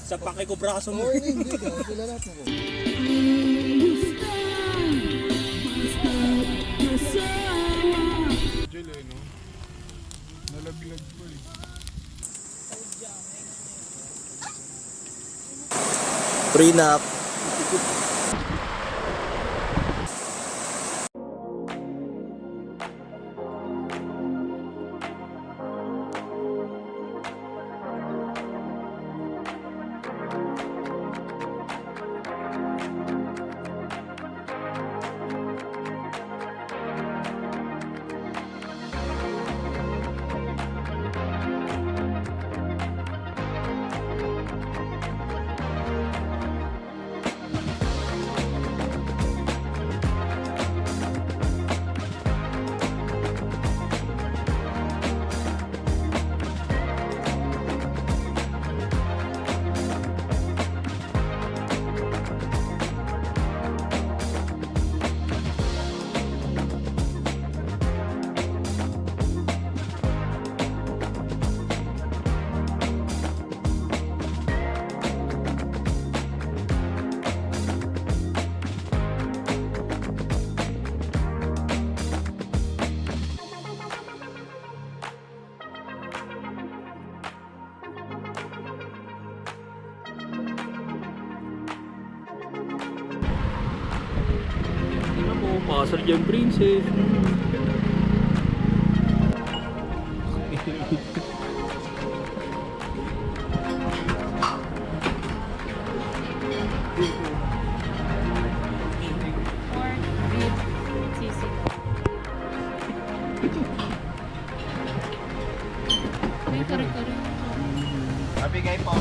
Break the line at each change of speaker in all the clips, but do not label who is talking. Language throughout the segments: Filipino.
Sa pake ko braso mo.
Oo, hindi. Kilala mo ko.
Jel eh, no? Nalaglag po eh.
Prenup.
Tingnan mo, pasar dyan, princess.
Pork, beef, sisig. May kare-kare.
Mabigay po.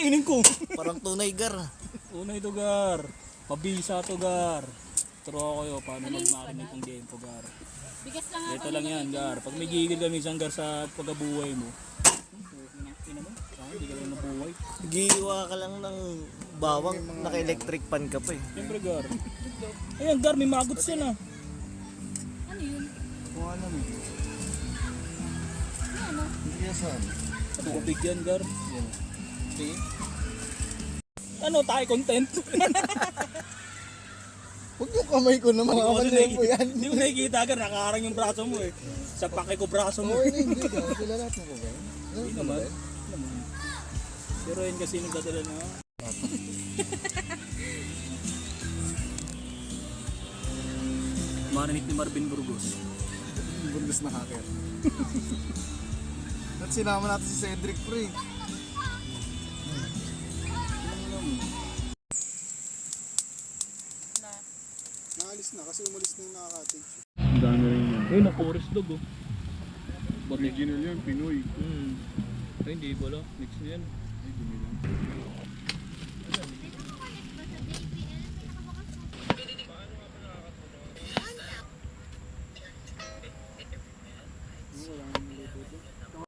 Inin ko.
Parang tunay gar.
Unay to, gar. Mabisa to, gar. Turo ako kayo paano mag-marinate ng gempo, gar.
Bigas lang
Ito lang yan, gar. Pag may gigil ka minsan, gar, sa pagkabuhay mo. Ina mo? Hindi ka lang nabuhay.
Giwa ka lang ng bawang. Naka-electric pan ka pa eh.
Siyempre, gar. Ayan, gar, may magots yan, ah.
Ano yun?
Kung ano mo.
Ano?
Hindi ka saan.
Tubig yan, gar. Yan. Ano, tayo content?
Huwag yung kamay ko naman. Makamalay mo yan.
Hindi mo nakikita, gar. Nakaharang yung braso mo, eh. Sa pake ko braso mo.
Oo, hindi. Kilala mo ko ba?
Hindi naman. Pero yun kasi nagdadala na. Marinate ni Marvin Burgos.
Burgos na hacker. At sinama natin si Cedric pre.
Na.
Naalis na kasi umalis na yung nakaka-cottage.
Ang dami rin yan. Ayun, na forest dog, oh.
Original yan, Pinoy.
Ay, hindi pala. Mix na yan.
Ay, dumi lang.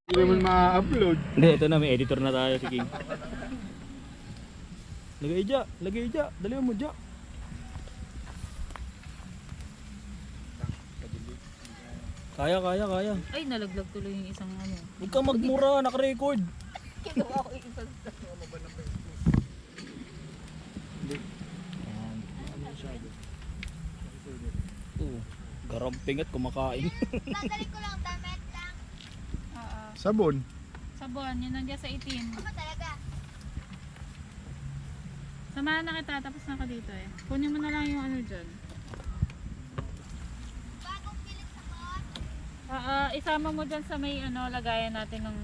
Hindi naman ma-upload.
Hindi, ito na. May editor na tayo si King. Lagay dya. Lagay dya. Dali mo dya. Kaya, kaya, kaya.
Ay, nalaglag tuloy yung isang ano.
Huwag kang magmura. Naka-record.
Kigawa ko yung isang
Oo. Garamping at kumakain.
Dadalik ko lang, damit lang.
Oo.
Sabon.
Sabon, yun nandiyan sa itim.
Ako talaga.
Samahan na kita, tapos na ka dito eh. Kunin mo na lang yung ano dyan.
Bagong pilit sa bot.
Isama mo dyan sa may ano, lagayan natin ng...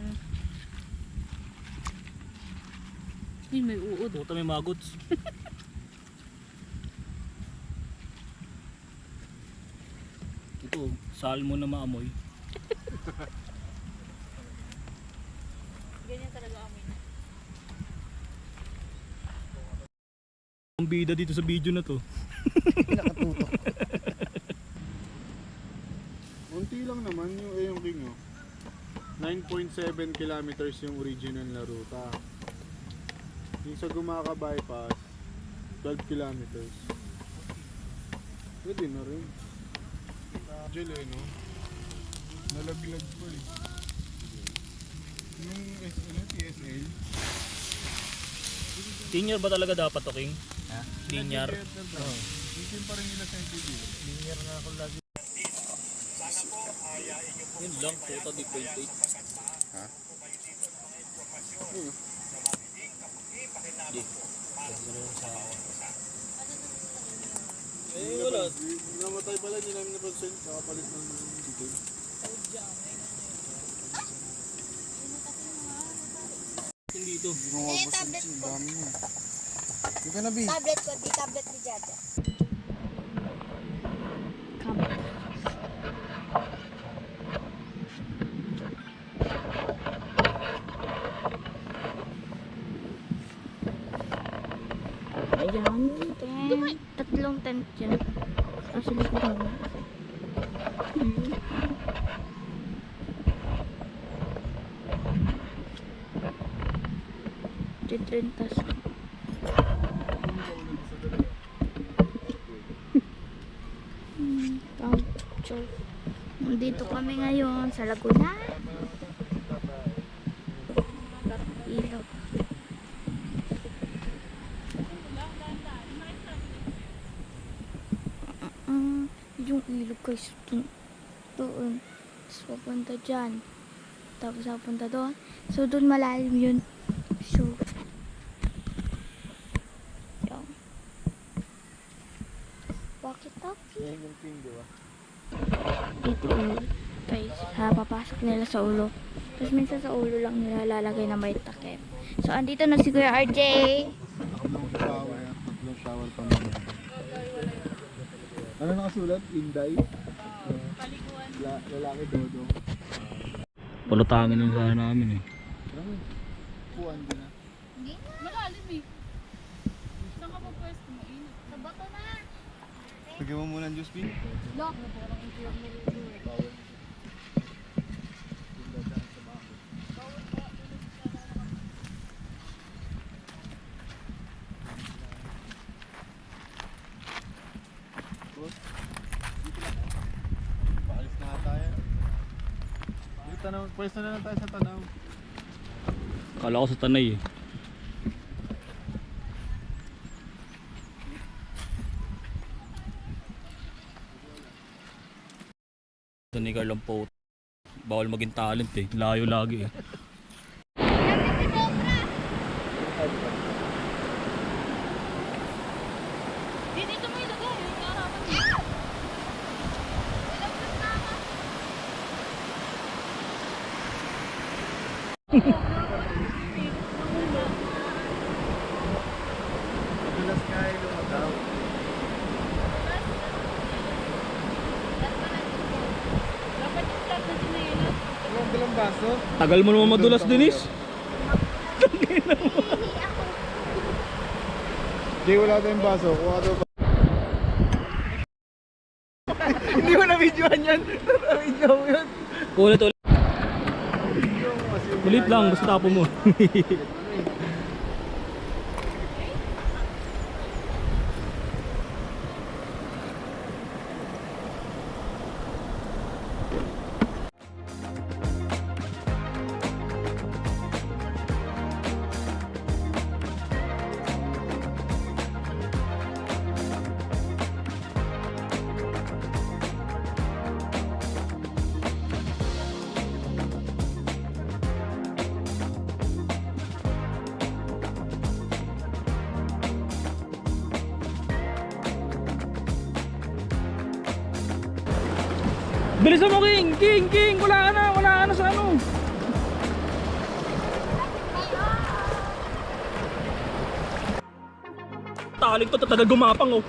Yun, may uod.
Puta, may magots. Ito, salmon na maamoy.
Ganyan talaga amoy na.
Ang bida dito sa video na to.
Nakatutok.
Unti lang naman yung King, oh. 9.7 kilometers yung original na ruta. Yung sa Gumaka bypass, 12 kilometers. Pwede na rin. Diyan eh, no? Nalaglag pa eh. Yung TSL.
Linear ba talaga dapat to, King? Ha? Linear.
Oo. Isin pa rin nila sa MTV.
Linear na ako lagi. Yun lang, puta di 28.
Ha?
Di. Kasi naman sa ako. Eh, wala.
Namatay pala, hindi namin napansin. Nakapalit ng chicken.
Dito.
Eh, tablet ko.
Dami mo. Hindi ka na, B.
Tablet ko, di tablet ni Jaja.
Ayan, tatlong tent dyan. Nasa likuran. Titrentas. Coucho. Nandito kami ngayon sa Laguna. Ilog. Yung ilog guys, doon. Tapos papunta dyan. Tapos papunta doon. So doon malalim yun. So, yan. Bakit taki?
Yan yung King, di ba?
Dito guys, papasok nila sa ulo. Tapos minsan sa ulo lang nila lalagay na may takip. So andito na si Kuya RJ.
Tatlong shower. Tatlong shower pa naman. Ano nakasulat? Inday?
Paliguan.
Lalaki dodo.
Palutangin lang sana namin eh.
Puan din na.
Malalim eh. Saan ka pa pwesto? Mainit.
Sa bato na.
Lagyan mo muna ang juice, B.
Lock.
Paalis na nga tayo. Dito tanaw. Pwesto na lang tayo sa tanaw.
Kala ko sa tanay eh. Ito ni Carl ang po. Bawal maging talent eh. Layo lagi eh.
Dito mo ilagay. Yung harapan mo.
Madulas nga yung lumagaw.
Dapat yung flat na sinayilas.
Walang dalang baso.
Tagal mo naman madulas, Denise.
Jay, wala tayong baso. Kuha daw ba?
Hindi mo na-videoan yan. Na-video mo yun.
Ulit. Ulit lang, basta tapo mo. Bilisan mo, King! King! Wala ka na sa ano! Taling ko, tagal gumapang, oh!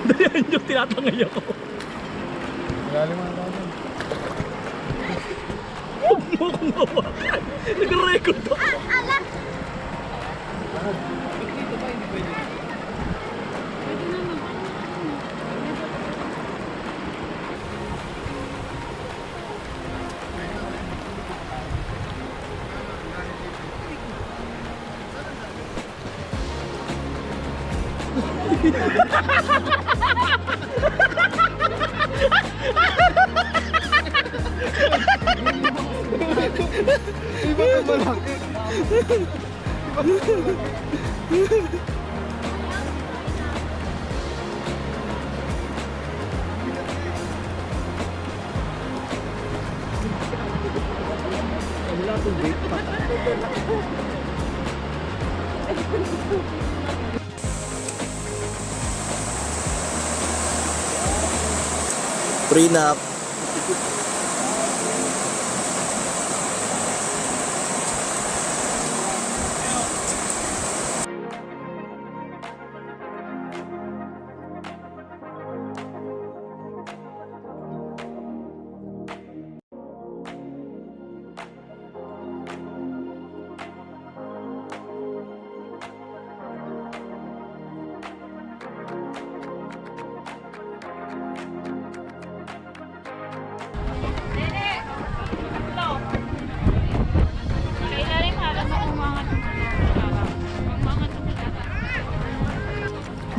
Dahil yung tinatangay ako.
Galing mga tao.
Huwag mo akong hawakan! Nag-record ako!
Iba ka malaki.
Prenup.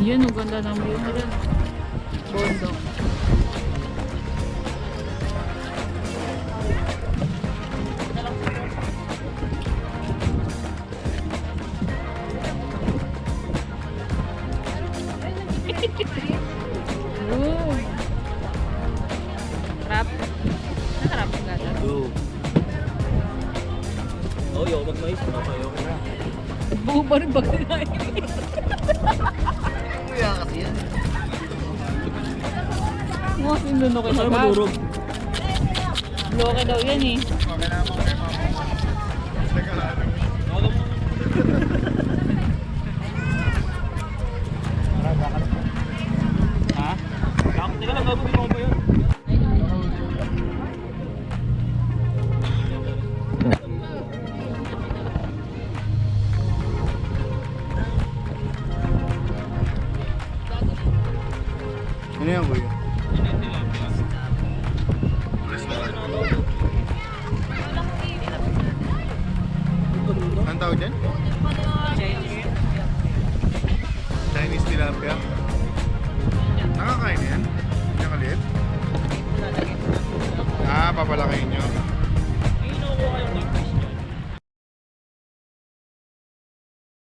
Yan, ang ganda ng view nila. Bondo. Ooh. Sarap. Masarap ang gata.
Oh, yo, mag-mais. Ayaw ko na.
Buo pa rin ba kinain?
Kuya kasi yan.
Mga sinuno kayo
Masaya
na
madurog.
Loke daw yan eh.
Ha? Teka lang, gagawin mo ba yun?
Ano yan, kuya? Anong tawag dyan? Chinese tilapia? Nakakain yan? Hindi kaliit? Ah, papalakayin